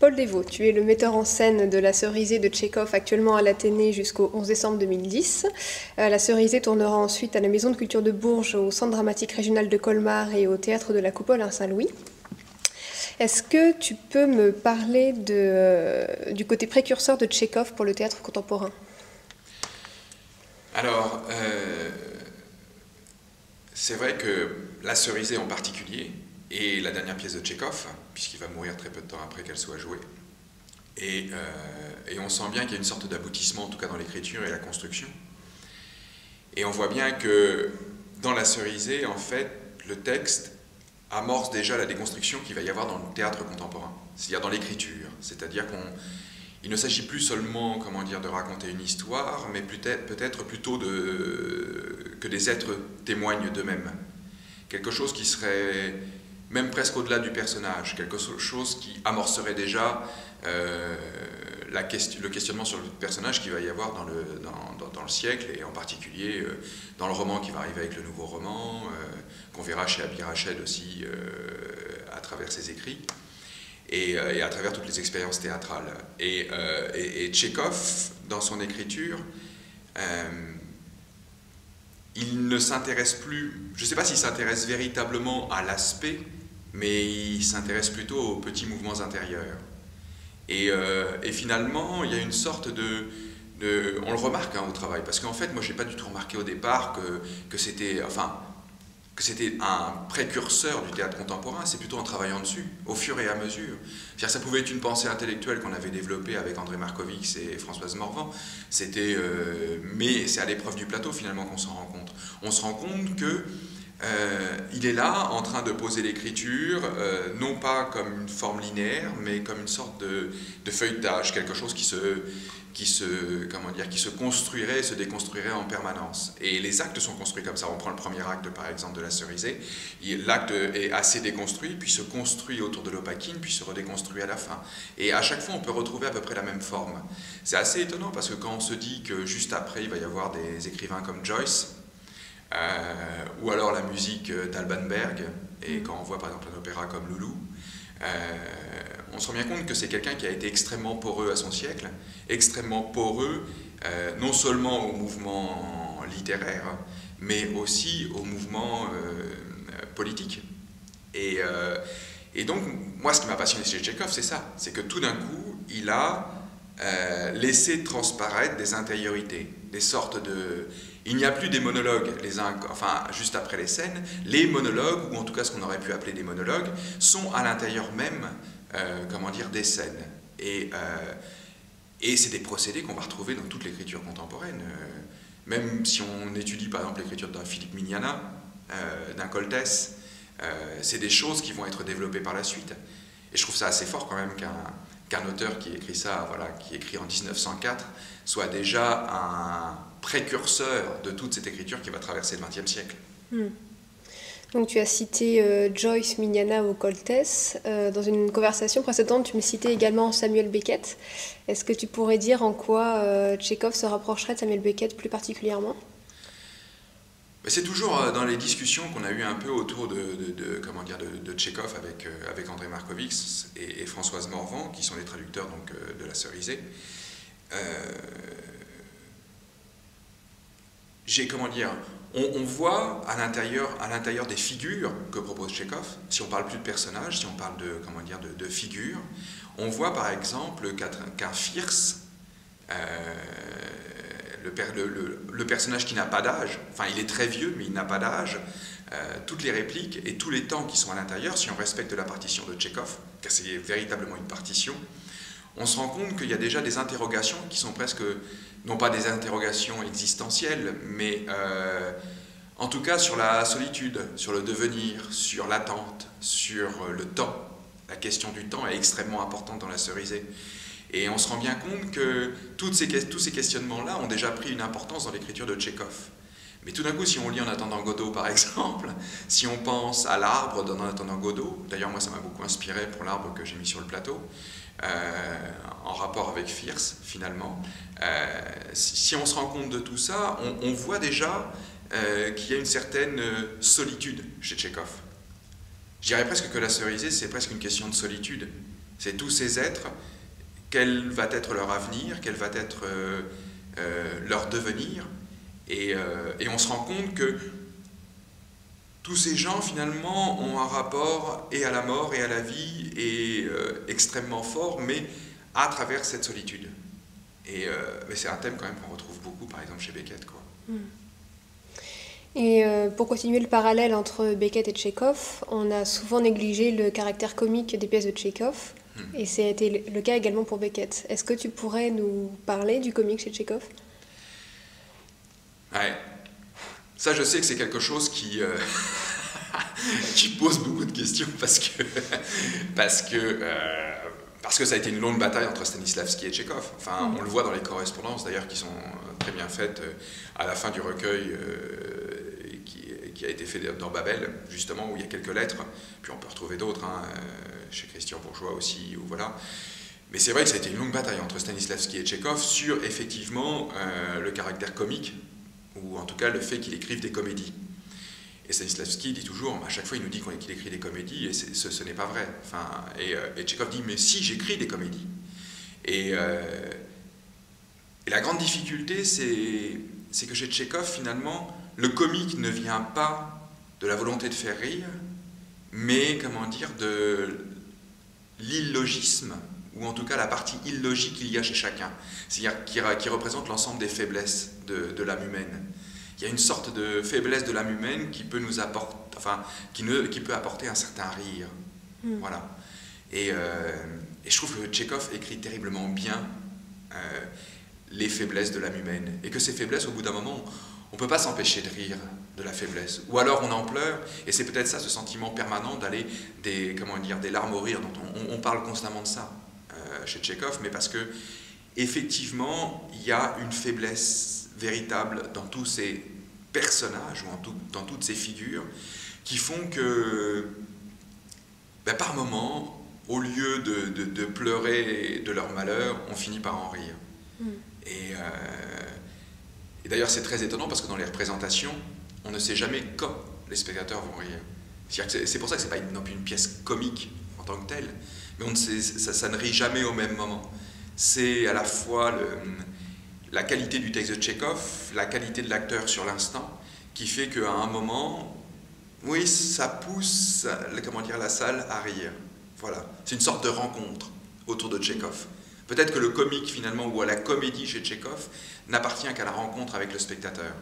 Paul Dévaux, tu es le metteur en scène de La Cerisée de Tchekhov, actuellement à l'Athénée jusqu'au 11 décembre 2010. La Cerisée tournera ensuite à la Maison de Culture de Bourges, au Centre dramatique régional de Colmar et au Théâtre de la Coupole à Saint-Louis. Est-ce que tu peux me parler du côté précurseur de Tchekhov pour le théâtre contemporain? Alors, c'est vrai que La Cerisée en particulier, et la dernière pièce de Tchekhov, puisqu'il va mourir très peu de temps après qu'elle soit jouée, et on sent bien qu'il y a une sorte d'aboutissement, en tout cas dans l'écriture et la construction. Et on voit bien que dans La Cerisée, en fait, le texte amorce déjà la déconstruction qu'il va y avoir dans le théâtre contemporain, c'est-à-dire dans l'écriture. C'est-à-dire qu'il ne s'agit plus seulement, comment dire, de raconter une histoire, mais peut-être plutôt que des êtres témoignent d'eux-mêmes. Quelque chose qui serait même presque au-delà du personnage, quelque chose qui amorcerait déjà le questionnement sur le personnage qu'il va y avoir dans le siècle, et en particulier dans le roman qui va arriver avec le nouveau roman, qu'on verra chez Abi Rached aussi à travers ses écrits, et à travers toutes les expériences théâtrales. Et Tchekhov, dans son écriture, il ne s'intéresse plus, je ne sais pas s'il s'intéresse véritablement à l'aspect, mais il s'intéresse plutôt aux petits mouvements intérieurs. Et finalement, il y a une sorte on le remarque au travail, parce qu'en fait, moi, je n'ai pas du tout remarqué au départ que c'était un précurseur du théâtre contemporain. C'est plutôt en travaillant dessus, au fur et à mesure. C'est-à-dire, ça pouvait être une pensée intellectuelle qu'on avait développée avec André Markovix et Françoise Morvan. Mais c'est à l'épreuve du plateau, finalement, qu'on s'en rend compte. On se rend compte que il est là, en train de poser l'écriture, non pas comme une forme linéaire, mais comme une sorte de feuilletage, quelque chose qui se construirait, se déconstruirait en permanence. Et les actes sont construits comme ça. On prend le premier acte, par exemple, de La Cerisée. L'acte est assez déconstruit, puis se construit autour de l'Opakine, puis se redéconstruit à la fin. Et à chaque fois, on peut retrouver à peu près la même forme. C'est assez étonnant, parce que quand on se dit que juste après, il va y avoir des écrivains comme Joyce, ou alors la musique d'Alban Berg, et quand on voit par exemple un opéra comme Loulou, on se rend bien compte que c'est quelqu'un qui a été extrêmement poreux à son siècle, extrêmement poreux non seulement au mouvement littéraire, mais aussi au mouvement politique. Et donc, moi, ce qui m'a passionné chez Tchekhov, c'est ça, c'est que tout d'un coup, il a laissé transparaître des intériorités, des sortes de... Il n'y a plus des monologues, juste après les scènes. Les monologues, ou en tout cas ce qu'on aurait pu appeler des monologues, sont à l'intérieur même, des scènes. Et c'est des procédés qu'on va retrouver dans toute l'écriture contemporaine. Même si on étudie par exemple l'écriture d'un Philippe Mignana, d'un Coltès, c'est des choses qui vont être développées par la suite. Et je trouve ça assez fort quand même qu'un auteur qui écrit ça, qui écrit en 1904, soit déjà un précurseur de toute cette écriture qui va traverser le XXe siècle. Donc tu as cité Joyce, Mignana ou Coltès. Dans une conversation précédente, tu me citais également Samuel Beckett. Est-ce que tu pourrais dire en quoi Tchekhov se rapprocherait de Samuel Beckett plus particulièrement? C'est toujours dans les discussions qu'on a eues un peu autour de Tchekhov avec André Markovix et Françoise Morvan, qui sont les traducteurs donc, de La Cerisée. On voit à l'intérieur des figures que propose Tchekhov, si on parle plus de personnages, si on parle de figures, on voit par exemple qu'un Fierce, le personnage qui n'a pas d'âge, enfin il est très vieux mais il n'a pas d'âge, toutes les répliques et tous les temps qui sont à l'intérieur, si on respecte la partition de Tchekhov, car c'est véritablement une partition, on se rend compte qu'il y a déjà des interrogations qui sont presque, non pas des interrogations existentielles, mais en tout cas sur la solitude, sur le devenir, sur l'attente, sur le temps. La question du temps est extrêmement importante dans La Cerisée. Et on se rend bien compte que tous ces questionnements-là ont déjà pris une importance dans l'écriture de Tchekhov. Mais tout d'un coup, si on lit En attendant Godot, par exemple, si on pense à l'arbre d'En attendant Godot, d'ailleurs moi ça m'a beaucoup inspiré pour l'arbre que j'ai mis sur le plateau, en rapport avec Fierce, finalement, si on se rend compte de tout ça, on voit déjà qu'il y a une certaine solitude chez Tchekhov. Je dirais presque que La Cerisée, c'est presque une question de solitude. C'est tous ces êtres, quel va être leur avenir, quel va être leur devenir, et on se rend compte que tous ces gens, finalement, ont un rapport et à la mort et à la vie et extrêmement fort, mais à travers cette solitude. Mais c'est un thème quand même qu'on retrouve beaucoup, par exemple, chez Beckett, quoi. Et pour continuer le parallèle entre Beckett et Tchekhov, on a souvent négligé le caractère comique des pièces de Tchekhov, et ça a été le cas également pour Beckett. Est-ce que tu pourrais nous parler du comique chez Tchekhov? Ouais. Ça, je sais que c'est quelque chose qui pose beaucoup de questions parce que ça a été une longue bataille entre Stanislavski et Tchekhov. Enfin, on le voit dans les correspondances d'ailleurs qui sont très bien faites à la fin du recueil qui a été fait dans Babel, justement, où il y a quelques lettres. Puis on peut retrouver d'autres, chez Christian Bourgeois aussi, ou voilà. Mais c'est vrai que ça a été une longue bataille entre Stanislavski et Tchekhov sur effectivement le caractère comique, ou en tout cas le fait qu'il écrive des comédies. Et Stanislavski dit toujours, à chaque fois il nous dit qu'il écrit des comédies, et ce n'est pas vrai. Enfin, et Tchekhov dit, mais si, j'écris des comédies. Et la grande difficulté, c'est que chez Tchekhov, finalement, le comique ne vient pas de la volonté de faire rire, mais, comment dire, de l'illogisme, ou en tout cas la partie illogique qu'il y a chez chacun, c'est-à-dire qui représente l'ensemble des faiblesses de l'âme humaine. Il y a une sorte de faiblesse de l'âme humaine qui peut nous apporter, enfin, qui peut apporter un certain rire. Voilà. Et je trouve que Tchekhov écrit terriblement bien les faiblesses de l'âme humaine, et que ces faiblesses, au bout d'un moment, on ne peut pas s'empêcher de rire de la faiblesse, ou alors on en pleure, et c'est peut-être ça, ce sentiment permanent d'aller des larmes au rire, dont on parle constamment de ça chez Tchekhov, mais parce que effectivement, il y a une faiblesse véritable dans tous ces personnages, ou dans toutes ces figures, qui font que, par moments, au lieu de pleurer de leur malheur, on finit par en rire. Et d'ailleurs, c'est très étonnant parce que dans les représentations, on ne sait jamais quand les spectateurs vont rire. C'est pour ça que ce n'est pas non plus une pièce comique en tant que telle, mais ça ne rit jamais au même moment. C'est à la fois la qualité du texte de Tchekhov, la qualité de l'acteur sur l'instant, qui fait qu'à un moment, oui, ça pousse la salle à rire. Voilà. C'est une sorte de rencontre autour de Tchekhov. Peut-être que le comique, finalement, ou à la comédie chez Tchekhov, n'appartient qu'à la rencontre avec le spectateur.